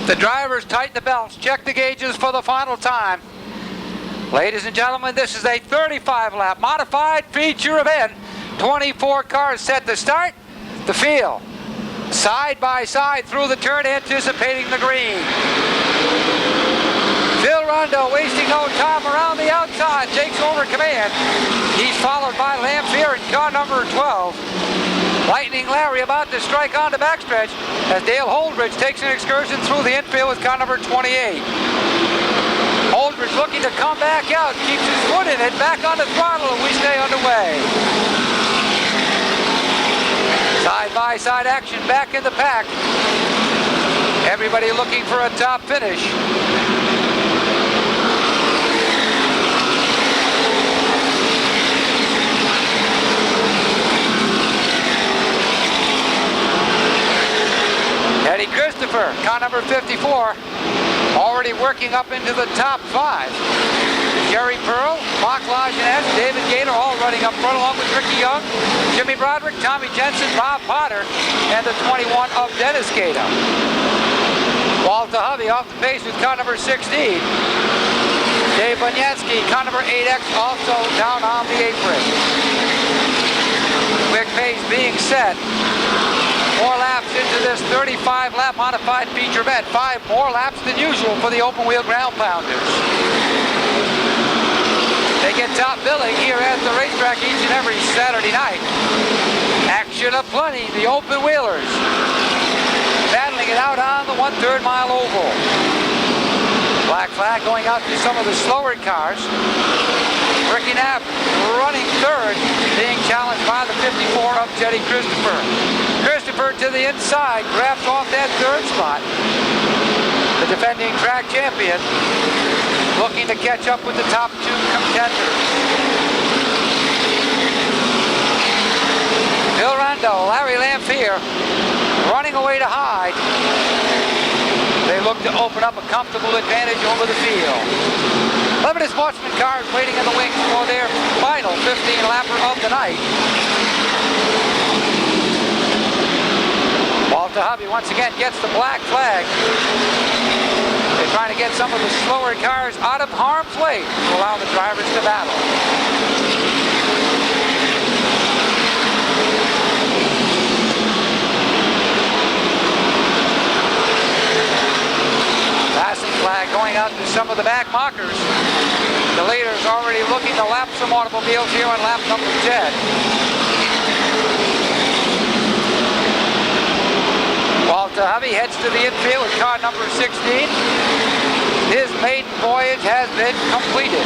The drivers tighten the belts, check the gauges for the final time. Ladies and gentlemen, this is a 35-lap modified feature event. 24 cars set to start. The field, side by side through the turn, anticipating the green. Phil Rondeau, wasting no time around the outside, takes over command. He's followed by Lamphere in car number 12. Lightning Larry about to strike on the backstretch as Dale Holdridge takes an excursion through the infield with car number 28. Holdridge looking to come back out, keeps his foot in it, back on the throttle, and we stay underway. Side-by-side action back in the pack. Everybody looking for a top finish. Eddie Christopher, car number 54, already working up into the top 5. Jerry Pearl, Mark Lajeunesse, David Gator, all running up front along with Ricky Young, Jimmy Broderick, Tommy Jensen, Bob Potter, and the 21 of Dennis Gator. Walter Hovey off the pace with car number 16. Dave Bunyansky, car number 8X, also down on the apron. Quick pace being set. 4 laps into this 35-lap modified feature event. 5 more laps than usual for the open-wheel ground pounders. They get top billing here at the racetrack each and every Saturday night. Action aplenty, the open-wheelers battling it out on the 1/3 mile oval. Black flag going out to some of the slower cars. Ricky Knapp running 3rd, being challenged by the 54 of Teddy Christopher. Christopher to the inside, grabs off that 3rd spot. The defending track champion looking to catch up with the top 2 contenders. Phil Rondeau, Larry Lamphere running away to hide. They look to open up a comfortable advantage over the field. Limited Sportsman cars waiting in the wings for their final 15-lapper of the night. Walter Hovey once again gets the black flag. They're trying to get some of the slower cars out of harm's way to allow the drivers to battle. Passing flag going out to some of the back markers. The leaders already looking to lap some automobiles here on lap number 10. Walter Hovey heads to the infield with car number 16. His maiden voyage has been completed.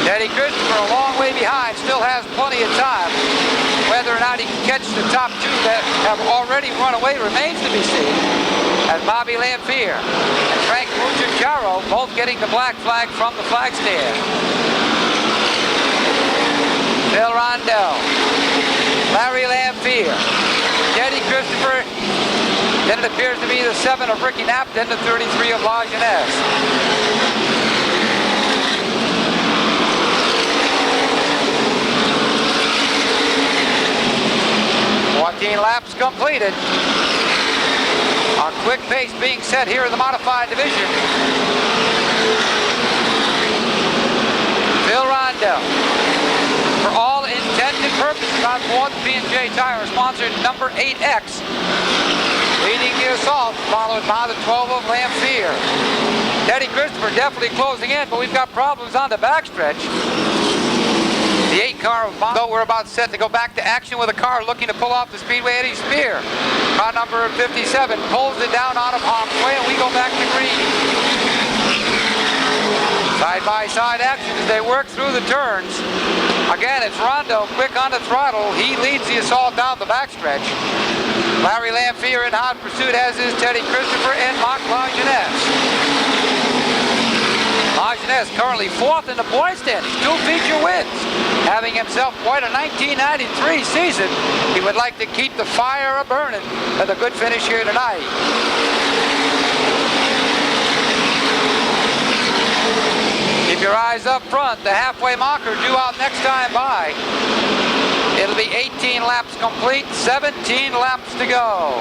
Teddy Christopher, a long way behind, still has plenty of time. Whether or not he can catch the top 2 that have already run away remains to be seen. As Bobby Lamphere and Frank Mucciaro both getting the black flag from the flag stand. Phil Rondeau, Larry Lamphere, Teddy Christopher, then it appears to be the 7 of Ricky Knapp, then the 33 of Lajeunesse. 14 laps completed. A quick pace being set here in the modified division. Phil Rondeau, for all intents and purposes on board the P&J Tire, sponsored number 8X, leading the assault, followed by the 12 of Lamphere. Teddy Christopher definitely closing in, but we've got problems on the backstretch. The 8 car of Bondo, we're about set to go back to action with a car looking to pull off the Speedway Eddie Spear. Car number 57 pulls it down out of harm's way, and we go back to green. Side-by-side action as they work through the turns. Again, it's Rondeau quick on the throttle. He leads the assault down the backstretch. Larry Lamphere in hot pursuit, as is Teddy Christopher and Mark Lajeunesse. Lajeunesse currently 4th in the point standings, 2 feature wins. Having himself quite a 1993 season, he would like to keep the fire a-burning with a good finish here tonight. Keep your eyes up front. The halfway marker due out next time by. It'll be 18 laps complete, 17 laps to go.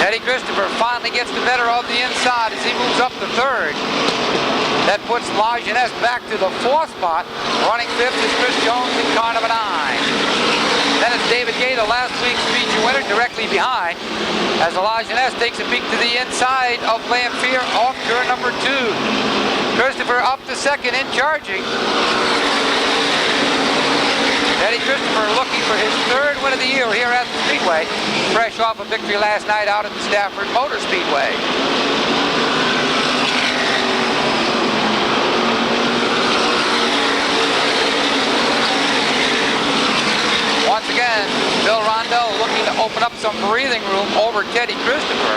Teddy Christopher finally gets the better of the inside as he moves up to third. That puts Lajeunesse back to the fourth spot. Running fifth is Chris Jones in car number 9. Then it's David Gator, last week's feature winner, directly behind, as Lajeunesse takes a peek to the inside of Lamphere off turn number 2. Christopher up to second in charging. Teddy Christopher looking for his third win of the year here at the Speedway, fresh off a victory last night out at the Stafford Motor Speedway. Once again, Phil Rondeau looking to open up some breathing room over Teddy Christopher.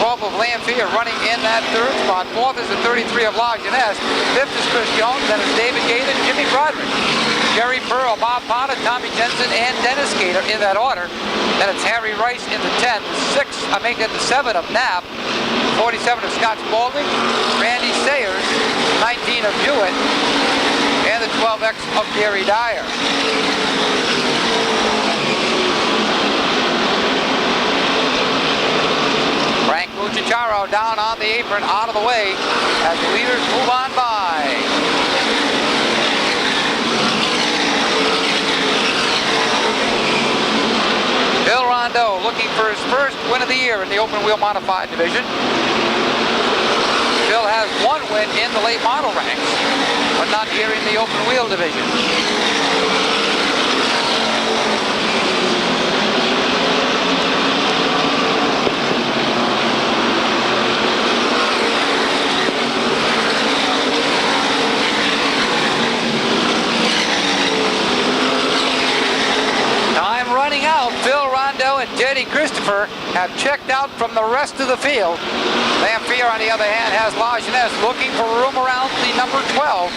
12 of Lamphere running in that third spot. Fourth is the 33 of Lajeunesse. Fifth is Chris Jones. Then it's David Gator, Jimmy Broderick, Jerry Pearl, Bob Potter, Tommy Jensen, and Dennis Gator in that order. Then it's Harry Rice in the 10th. The 7 of Knapp. 47 of Scott Spaulding. Randy Sayers. 19 of Hewitt. And the 12X of Gary Dyer. Frank Mucciacciaro down on the apron, out of the way as the leaders move on by. Phil Rondeau looking for his first win of the year in the open wheel modified division. Phil has one win in the late model ranks, but not here in the open wheel division. Time running out. Phil Rondeau and Teddy Christopher have checked out from the rest of the field. Lamphere, on the other hand, has Lajeunesse looking for room around the number 12.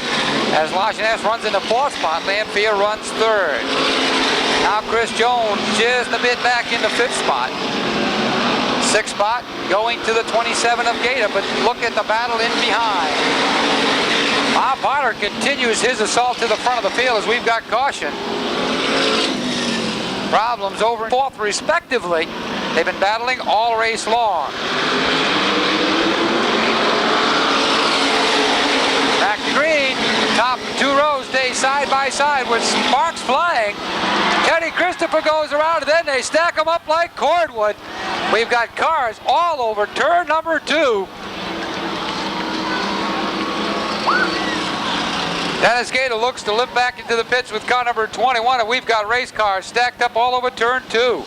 As Lajeunesse runs in the fourth spot, Lamphere runs third. Now Chris Jones just a bit back in the fifth spot. Sixth spot going to the 27 of Gator, but look at the battle in behind. Bob Potter continues his assault to the front of the field as we've got caution. Problems over in fourth respectively. They've been battling all race long. Back to green. Top 2 rows stay side by side with sparks flying. Teddy Christopher goes around and then they stack them up like cordwood. We've got cars all over turn number 2. Dennis Gator looks to limp back into the pits with car number 21, and we've got race cars stacked up all over turn 2.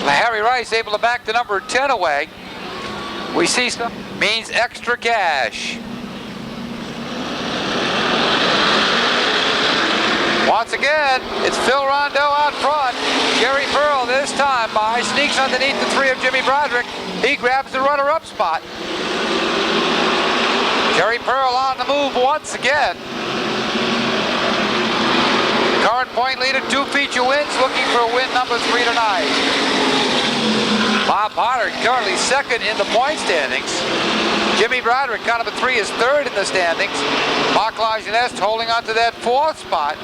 Harry Rice able to back the number 10 away. We see some means extra cash. Once again, it's Phil Rondeau out front. Jerry Pearl this time by sneaks underneath the 3 of Jimmy Broderick. He grabs the runner-up spot. Jerry Pearl on the move once again. Current point leader, 2 feature wins, looking for win number 3 tonight. Bob Potter currently second in the point standings. Jimmy Broderick, car number 3, is third in the standings. Mark Lajeunesse holding on to that 4th spot.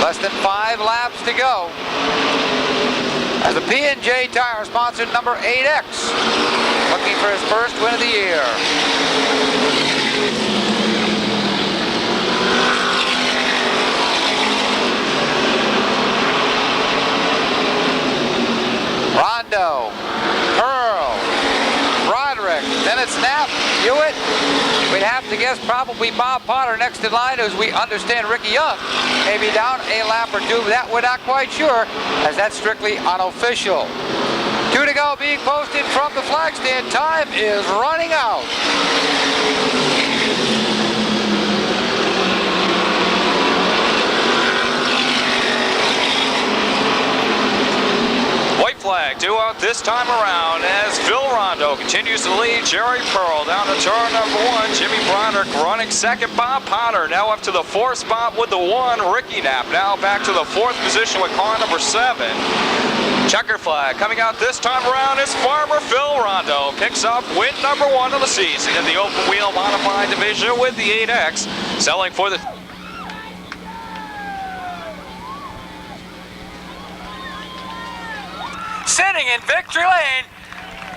Less than 5 laps to go. As the P&J Tire sponsored number 8X, looking for his first win of the year. Rondeau, Pearl, Broderick, then it's Knapp, Hewitt. We'd have to guess probably Bob Potter next in line, as we understand Ricky Young may be down a lap or 2. That we're not quite sure, as that's strictly unofficial. 2 to go being posted from the flag stand. Time is running out. White flag, 2 out this this time around as Phil Rondeau continues to lead Jerry Pearl down to turn number 1. Jimmy Broderick running second. Bob Potter now up to the 4th spot with the 1. Ricky Knapp now back to the 4th position with car number 7. Checker flag coming out this time around is Farmer Phil Rondeau. Picks up win number 1 of the season in the open wheel modified division with the 8X. Selling for the... Sitting in victory lane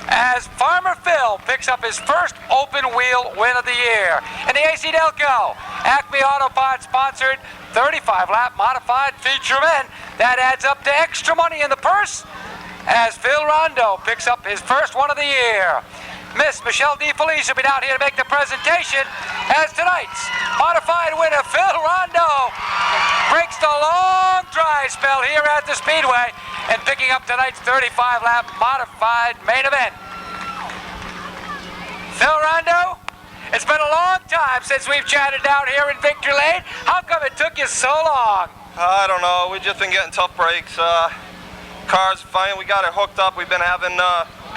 as Farmer Phil picks up his first open wheel win of the year. In the AC Delco, Acme Auto Parts sponsored 35-lap modified feature event. That adds up to extra money in the purse as Phil Rondeau picks up his first one of the year. Miss Michelle DeFelice will be down here to make the presentation as tonight's modified winner, Phil Rondeau, breaks the long dry spell here at the Speedway and picking up tonight's 35-lap modified main event. Phil Rondeau, it's been a long time since we've chatted down here in Victory Lane. How come it took you so long? I don't know. We've just been getting tough breaks. Cars, finally we got it hooked up. We've been having,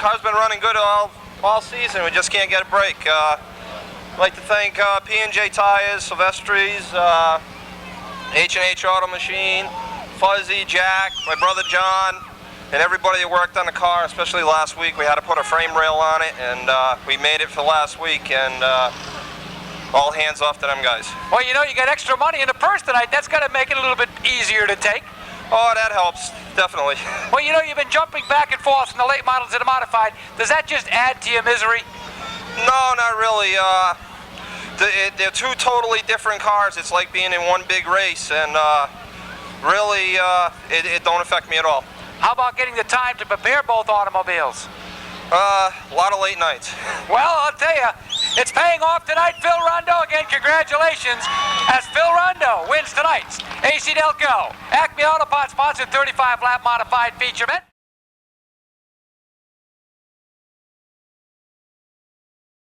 cars been running good all season. We just can't get a break. I'd like to thank P&J Tires, Silvestri's, H&H Auto Machine, Fuzzy, Jack, my brother John, and everybody that worked on the car, especially last week. We had to put a frame rail on it, and we made it for last week, and all hands off to them guys. Well, you know, you got extra money in the purse tonight. That's got to make it a little bit easier to take. Oh, that helps, definitely. Well, you know, you've been jumping back and forth from the late models to the modified. Does that just add to your misery? No, not really. They're two totally different cars. It's like being in one big race, and really, it don't affect me at all. How about getting the time to prepare both automobiles? A lot of late nights. Well, I'll tell you, it's paying off tonight. Phil Rondeau, again, congratulations, as Phil Rondeau wins tonight's AC Delco Acme Auto Parts sponsored 35-lap modified feature event.